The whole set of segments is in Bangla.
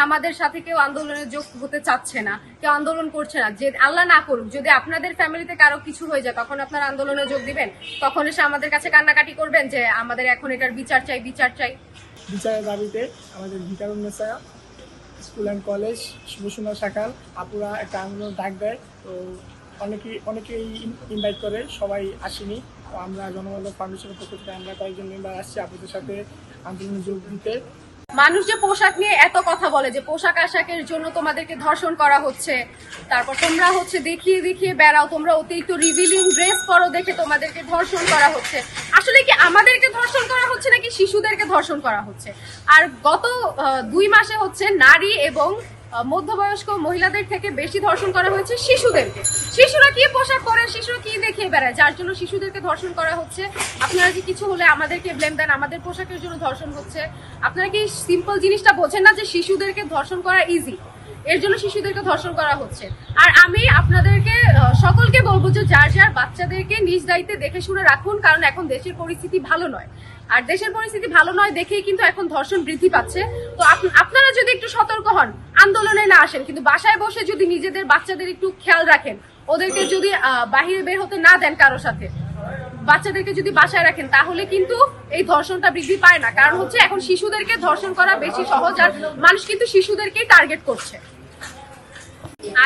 আমাদের সাথে কেউ আন্দোলনে যোগ হতে চাচ্ছে না, কেউ আন্দোলন করছে না, যে আল্লাহ না করুক যদি আপনাদের ফ্যামিলিতে কারো কিছু হয়ে যায় তখন আপনারা আন্দোলনে যোগ দিবেন? তখন এসে আমাদের কাছে কান্নাকাটি করবেন যে আমাদের এখন এটার বিচার চাই, বিচার চাই। বিচারের দাবিতে আমাদের ভিকারুন্নেসা স্কুল অ্যান্ড কলেজ শুভসুন্দর শাখার আপুরা একটা আন্দোলন ডাক দেয়। তো অনেকেই ইনভাইট করে, সবাই আসেনি। তো আমরা জনবন্ধন ফাউন্ডেশনের পক্ষ থেকে আমরা কয়েকজন মেম্বার আসছি আপুদের সাথে আন্দোলনে যোগ দিতে। মানুষ যে পোশাক নিয়ে এত কথা বলে যে পোশাক আশাকের জন্য তোমাদেরকে ধর্ষণ করা হচ্ছে, তারপর তোমরা দেখিয়ে দেখিয়ে বেড়াও, তোমরা অতিরিক্ত রিভিলিং ড্রেস পরো দেখে তোমাদেরকে ধর্ষণ করা হচ্ছে। আসলে কি আমাদেরকে ধর্ষণ করা হচ্ছে নাকি শিশুদেরকে ধর্ষণ করা হচ্ছে? আর গত 2 মাসে নারী এবং মধ্যবয়স্ক মহিলাদের থেকে বেশি ধর্ষণ করা হয়েছে শিশুদেরকে। শিশুরা কি পোশাক পরে, শিশুরা কি দেখিয়ে বেড়ায়, যার জন্য শিশুদেরকে ধর্ষণ করা হচ্ছে। আপনারা যে কিছু হলে আমাদেরকে ব্লেম দেন, আমাদের পোশাকের জন্য ধর্ষণ হচ্ছে। আপনারা কি সিম্পল জিনিসটা বোঝেন না যে শিশুদেরকে ধর্ষণ করা ইজি, এর জন্য শিশুদেরকে ধর্ষণ করা হচ্ছে। আর আমি আপনাদেরকে সকলকে বলবো যে যার যার বাচ্চাদেরকে নিজ দায়িত্বে দেখে শুনে রাখুন, কারণ এখন দেশের পরিস্থিতি ভালো নয়। আর দেশের পরিস্থিতি ভালো নয় দেখেই কিন্তু এখন ধর্ষণ বৃদ্ধি পাচ্ছে। তো আপনারা যদি একটু সতর্ক হন, আন্দোলনে না আসেন, কিন্তু বাসায় বসে যদি নিজেদের বাচ্চাদের একটু খেয়াল রাখেন, ওদেরকে যদি বাহিরে বের হতে না দেন, কারোর সাথে বাচ্চাদেরকে যদি বাসায় রাখেন, তাহলে কিন্তু এই ধর্ষণটা বৃদ্ধি পায় না। কারণ এখন শিশুদেরকে ধর্ষণ করা বেশি সহজ, আর মানুষ কিন্তু শিশুদেরকেই টার্গেট করছে।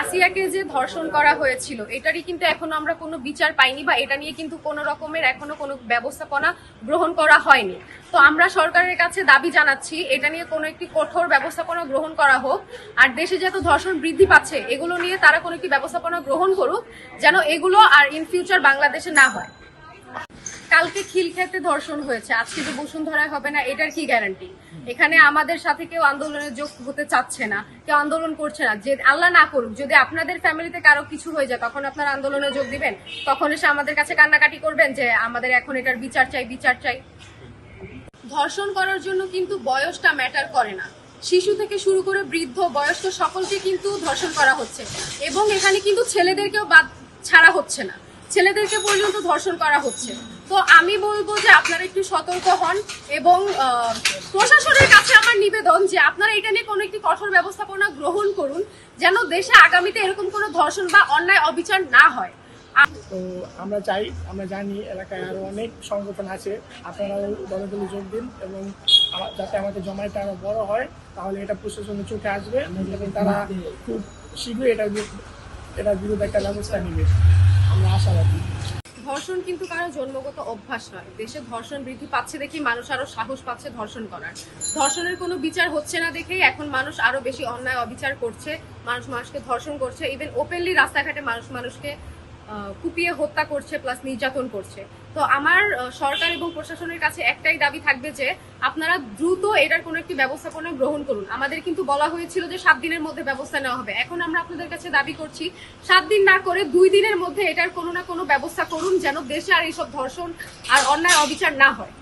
আসিয়াকে যে ধর্ষণ করা হয়েছিল এটারই কিন্তু এখনো আমরা কোনো বিচার পাইনি, বা এটা নিয়ে কিন্তু কোনো রকমের এখনো কোনো ব্যবস্থাপনা গ্রহণ করা হয়নি। তো আমরা সরকারের কাছে দাবি জানাচ্ছি এটা নিয়ে কোনো একটি কঠোর ব্যবস্থাপনা গ্রহণ করা হোক। আর দেশে যত ধর্ষণ বৃদ্ধি পাচ্ছে এগুলো নিয়ে তারা কোনো একটি ব্যবস্থাপনা গ্রহণ করুক, যেন এগুলো আর ইন ফিউচার বাংলাদেশে না হয়। কালকে খিলক্ষেতে ধর্ষণ হয়েছে, আজকে যে বসুন্ধরায় হবে না, এটার কি গ্যারান্টি? এখানে আমাদের সাথে কেউ আন্দোলনে যোগ হতে চাচ্ছে না, কেউ আন্দোলন করছে না, যে আল্লাহ না করুক যদি আপনাদের ফ্যামিলিতে কারো কিছু হয়ে যায় তখন আপনারা আন্দোলনে যোগ দিবেন? তখন এসে আমাদের কাছে কান্নাকাটি করবেন যে আমাদের এখন এটার বিচার চাই, বিচার চাই। ধর্ষণ করার জন্য কিন্তু বয়সটা ম্যাটার করে না, শিশু থেকে শুরু করে বৃদ্ধ বয়স্ক সকলকে কিন্তু ধর্ষণ করা হচ্ছে। এবং এখানে কিন্তু ছেলেদেরকেও বাদ ছাড়া হচ্ছে না, ছেলেদেরকে পর্যন্ত ধর্ষণ করা হচ্ছে। তো আমি বলবো যে আপনারা একটু সতর্ক হন, এবং প্রশাসনের কাছে আমার নিবেদন যে আপনারা এটা নিয়ে কোনো একটি কঠোর ব্যবস্থাপনা গ্রহণ করুন, যেন দেশে আগামীতে এরকম কোনো ধর্ষণ বা অন্যায় অবিচার না হয়। তো আমরা জানি এলাকায় আরো অনেক সংগঠন আছে, আপনারা দলে দলে যোগ দিন, এবং যাতে আমাদের জমায়েতটা আরো বড় হয়, তাহলে এটা প্রশাসনের চোখে আসবে এবং তারা খুব শীঘ্রই এটার বিরুদ্ধে একটা ব্যবস্থা নেবে, আমরা আশাবাদী। ধর্ষণ কিন্তু কারো জন্মগত অভ্যাস নয়। দেশে ধর্ষণ বৃদ্ধি পাচ্ছে দেখি মানুষ আরো সাহস পাচ্ছে ধর্ষণ করার। ধর্ষণের কোনো বিচার হচ্ছে না দেখেই এখন মানুষ আরো বেশি অন্যায় অবিচার করছে, মানুষ মানুষকে ধর্ষণ করছে, ইভেন ওপেনলি রাস্তাঘাটে মানুষ মানুষকে কুপিয়ে হত্যা করছে, প্লাস নির্যাতন করছে। তো আমার সরকার এবং প্রশাসনের কাছে একটাই দাবি থাকবে যে আপনারা দ্রুত এটার কোনো একটি ব্যবস্থাপনা গ্রহণ করুন। আমাদের কিন্তু বলা হয়েছিল যে 7 দিনের মধ্যে ব্যবস্থা নেওয়া হবে, এখন আমরা আপনাদের কাছে দাবি করছি 7 দিন না করে 2 দিনের মধ্যে এটার কোনো না কোনো ব্যবস্থা করুন, যেন দেশে আর এইসব ধর্ষণ আর অন্যায় অবিচার না হয়।